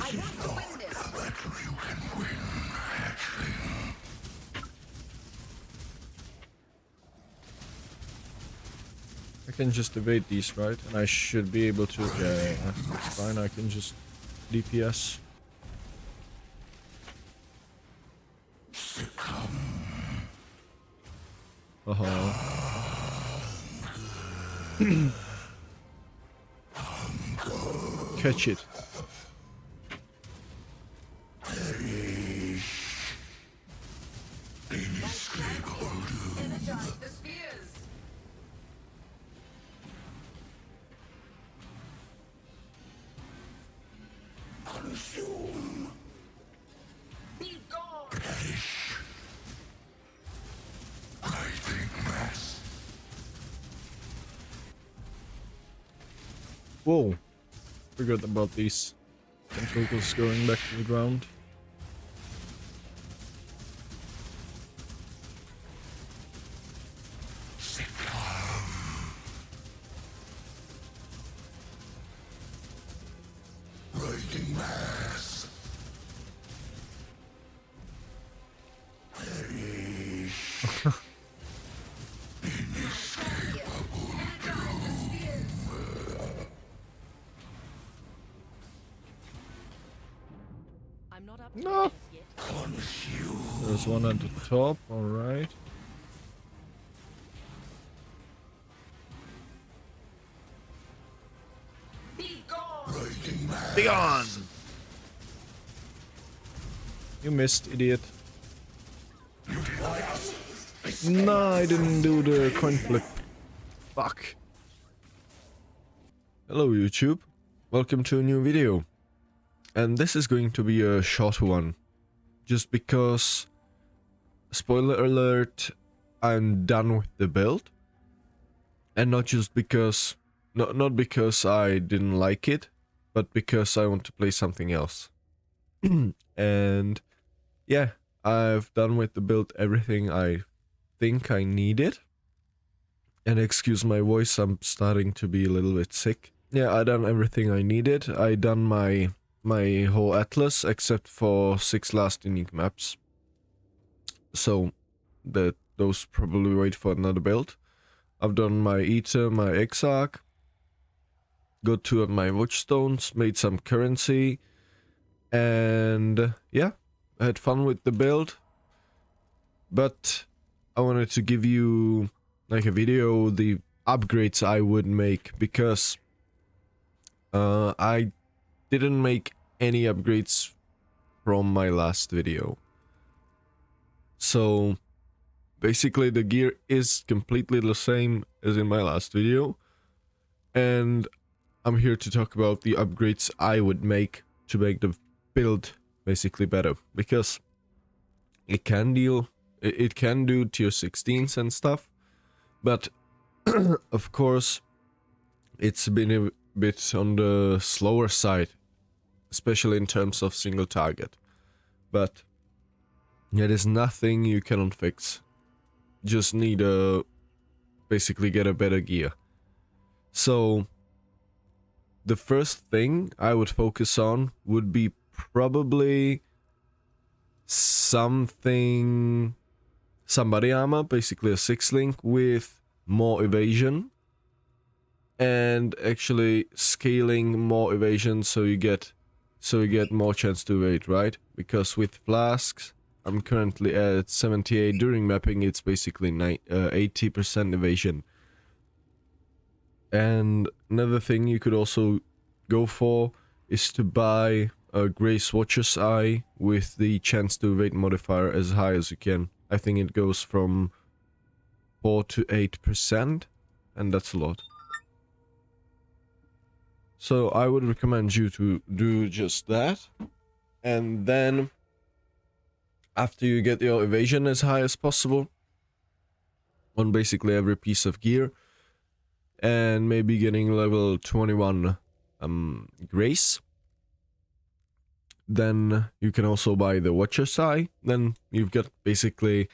I can just evade these, right? And I should be able to. Yeah, that's fine. I can just DPS. Catch it. Whoa, forgot about these tentacles going back to the ground. No! There's one at the top, alright. Be gone! You missed, idiot. No, I didn't do the coin flip. Fuck. Hello YouTube, welcome to a new video. And this is going to be a short one. Just because, spoiler alert, I'm done with the build. And not just because, not because I didn't like it, but because I want to play something else. And yeah, I've done with the build everything I think I needed. And excuse my voice, I'm starting to be a little bit sick. Yeah, I done everything I needed. I done my whole atlas except for 6 last unique maps. So those probably wait for another build. I've done my Eater, my Exarch, got 2 of my watchstones, made some currency, and yeah, I had fun with the build. But I wanted to give you like a video, the upgrades I would make, because I didn't make any upgrades from my last video. So basically the gear is completely the same as in my last video, and I'm here to talk about the upgrades I would make to make the build basically better, because it can do tier 16s and stuff, but of course it's been a bit on the slower side, especially in terms of single target. But yeah, there's nothing you cannot fix. Just need to basically get a better gear. So the first thing I would focus on would be probably somebody armor, basically a 6-link with more evasion, and actually scaling more evasion so you get more chance to evade, right? Because with flasks, I'm currently at 78. During mapping, it's basically 80% evasion. And another thing you could also go for is to buy a Grace Watcher's Eye with the chance to evade modifier as high as you can. I think it goes from 4 to 8%, and that's a lot. So I would recommend you to do just that. And then after you get your evasion as high as possible on basically every piece of gear, and maybe getting level 21 Grace, then you can also buy the Watcher's Eye. Then you've got basically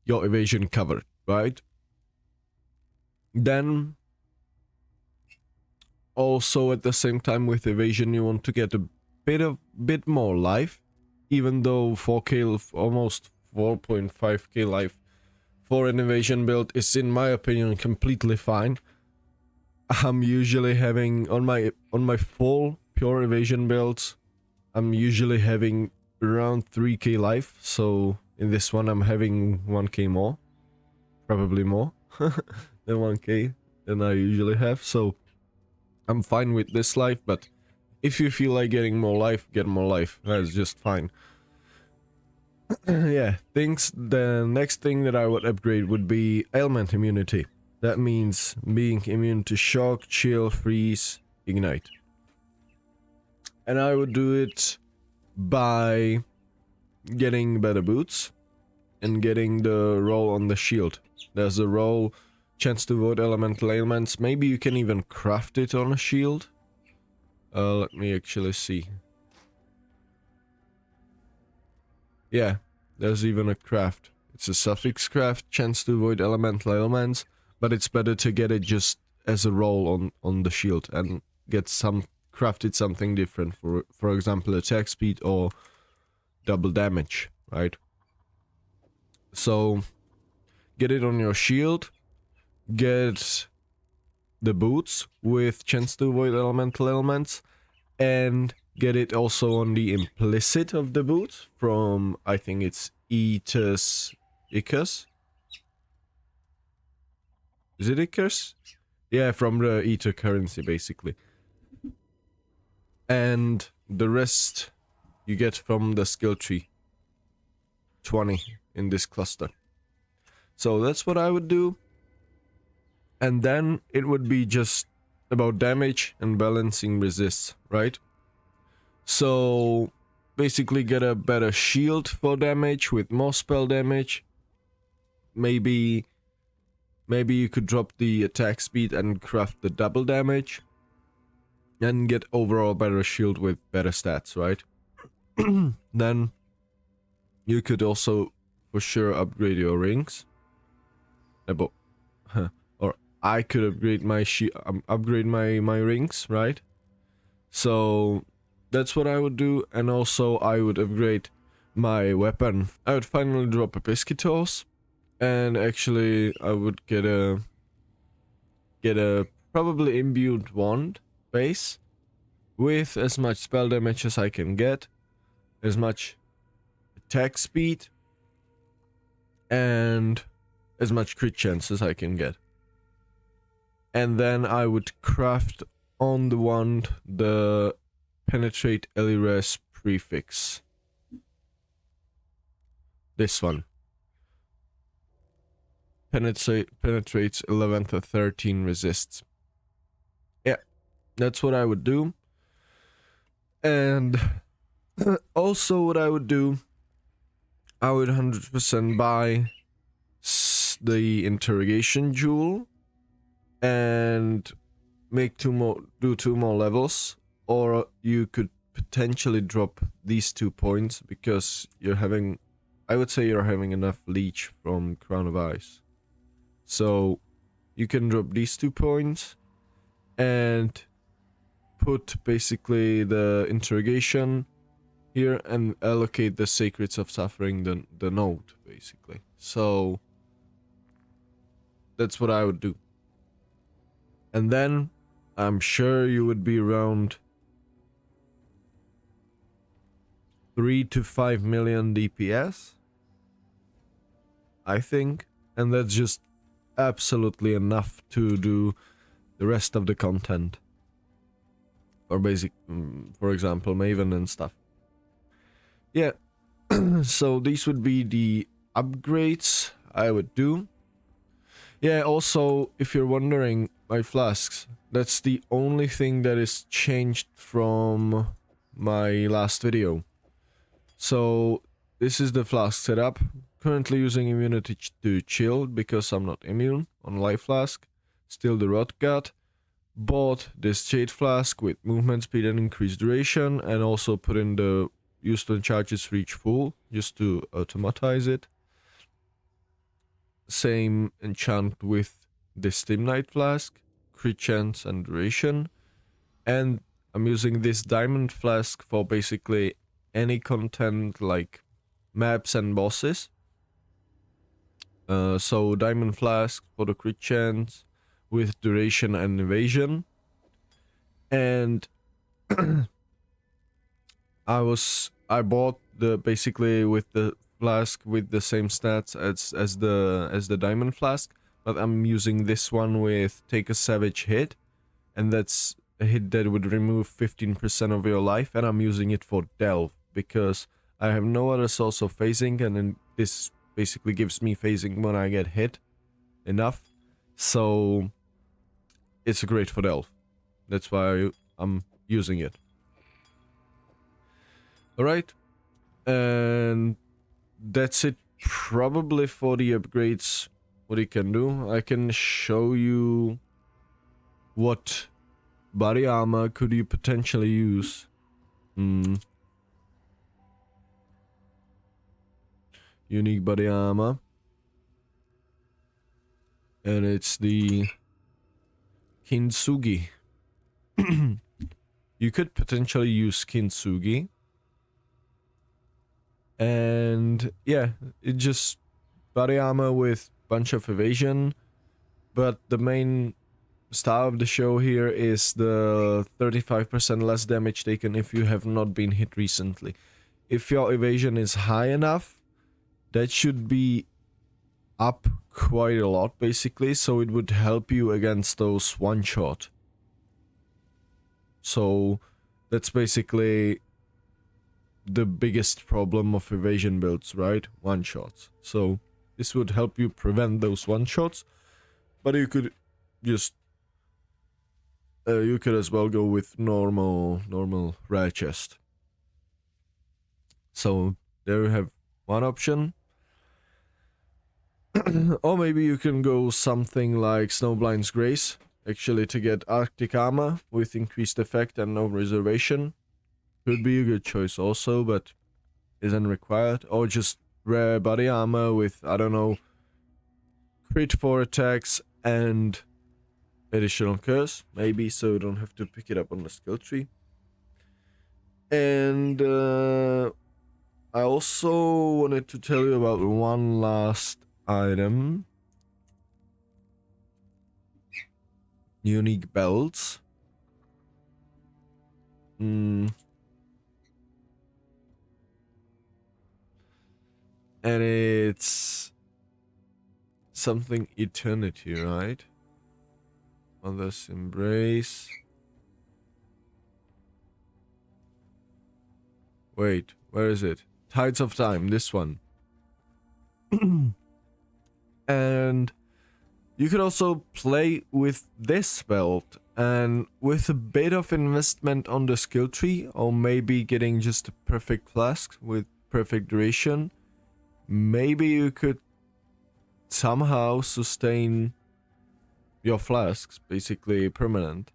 your evasion covered, right? Then also at the same time with evasion, you want to get a bit more life, even though 4k, almost 4.5k life for an evasion build is, in my opinion, completely fine. I'm usually having on my full pure evasion builds, I'm usually having around 3k life, so in this one I'm having 1k more, probably more than 1k than I usually have, so I'm fine with this life. But if you feel like getting more life, get more life, that's just fine. Yeah, the next thing that I would upgrade would be ailment immunity. That means being immune to shock, chill, freeze, ignite. And I would do it by getting better boots and getting the roll on the shield. There's a roll, chance to avoid elemental ailments. Maybe you can even craft it on a shield. Let me actually see. Yeah, there's even a craft. It's a suffix craft, chance to avoid elemental ailments, but it's better to get it just as a roll on the shield and get crafted something different, for example attack speed or double damage, right? So get it on your shield, get the boots with chance to avoid elemental ailments, and get it also on the implicit of the boot from, I think it's Icus. Is it Icus? Yeah, from the Ether currency basically. And the rest you get from the skill tree. 20 in this cluster. So that's what I would do. And then it would be just about damage and balancing resists, right? So basically get a better shield for damage with more spell damage. Maybe you could drop the attack speed and craft the double damage. And get overall better shield with better stats, right? Then you could also for sure upgrade your rings. Or I could upgrade my rings, right? So that's what I would do. And also I would upgrade my weapon. I would finally drop a Piscitos, and actually I would get a probably imbued wand base with as much spell damage as I can get, as much attack speed, and as much crit chance as I can get. And then I would craft on the wand the penetrate Eliras prefix. This one. Penetrates 11 to 13 resists. Yeah, that's what I would do. And also what I would do, I would 100% buy the interrogation jewel and make do two more levels, or you could potentially drop these 2 points because I would say you're having enough leech from Crown of Ice. So you can drop these 2 points and put basically the interrogation here and allocate the Sacreds of Suffering, the node, basically. So that's what I would do. And then I'm sure you would be around 3 to 5 million DPS, I think. And that's just absolutely enough to do the rest of the content. Or basic, for example, Maven and stuff. Yeah, so these would be the upgrades I would do. Yeah, also, if you're wondering, my flasks, that's the only thing that is changed from my last video. So this is the flask setup. Currently using immunity to chill because I'm not immune on life flask. Still the rot gut. Bought this jade flask with movement speed and increased duration, and also put in the used when charges reach full just to automatize it. Same enchant with the Stim Night flask, crit chance and duration, and I'm using this diamond flask for basically any content like maps and bosses. So diamond flask for the crit chance with duration and evasion. And I bought the basically with the flask with the same stats as the diamond flask, but I'm using this one with take a savage hit, and that's a hit that would remove 15% of your life, and I'm using it for delve because I have no other source of phasing, and then this basically gives me phasing when I get hit enough. So it's great for delve. That's why I'm using it. Alright, and that's it probably for the upgrades, what you can do. I can show you what body armor could you potentially use. Unique body armor. And it's the Kintsugi. You could potentially use Kintsugi. And yeah, it just body armor with bunch of evasion, but the main star of the show here is the 35% less damage taken if you have not been hit recently. If your evasion is high enough, that should be up quite a lot basically, so it would help you against those one shot. So that's basically the biggest problem of evasion builds, right? One shots. So this would help you prevent those one shots, but you could just you could as well go with normal rare chest. So there you have one option. Or maybe you can go something like Snowblind's Grace, actually, to get Arctic armor with increased effect and no reservation. Could be a good choice also, but isn't required. Or just rare body armor with, I don't know, crit 4 attacks and additional curse, maybe, so you don't have to pick it up on the skill tree. And I also wanted to tell you about one last item. Unique belts. And it's something eternity, right? Mother's embrace. Wait, where is it? Tides of Time, this one. And you could also play with this belt, and with a bit of investment on the skill tree, or maybe getting just a perfect flask with perfect duration, maybe you could somehow sustain your flasks, basically permanent,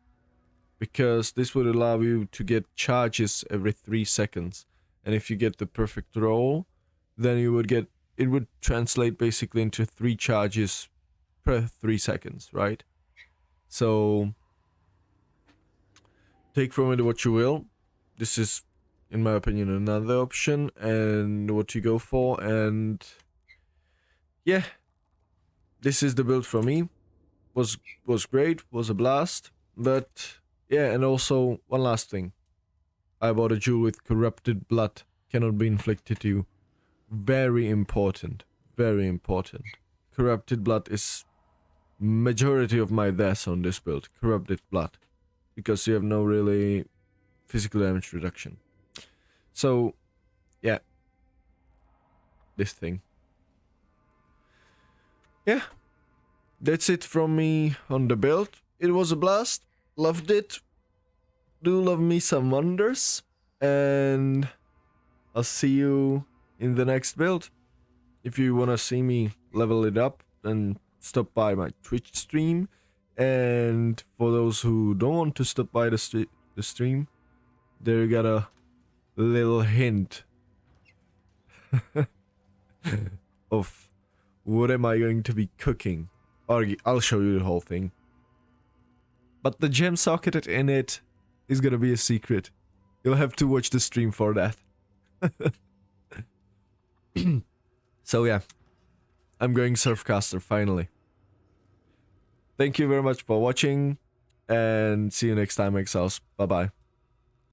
because this would allow you to get charges every 3 seconds, and if you get the perfect roll, then you would get, it would translate basically into 3 charges per 3 seconds, right? So take from it what you will. This is, in my opinion, another option, and what you go for. And yeah, this is the build for me. Was great, was a blast. But yeah, and also one last thing. I bought a jewel with corrupted blood, cannot be inflicted to you. Very important, very important. Corrupted blood is majority of my deaths on this build. Corrupted blood, because you have no really physical damage reduction. So yeah, this thing. Yeah, that's it from me on the build. It was a blast, loved it. Do love me some wonders, and I'll see you in the next build. If you want to see me level it up, then stop by my Twitch stream. And for those who don't want to stop by the stream, there you got a little hint of what am I going to be cooking. Or I'll show you the whole thing. But the gem socketed in it is gonna be a secret. You'll have to watch the stream for that. So yeah, I'm going Surfcaster finally. Thank you very much for watching, and see you next time, Exiles. Bye bye.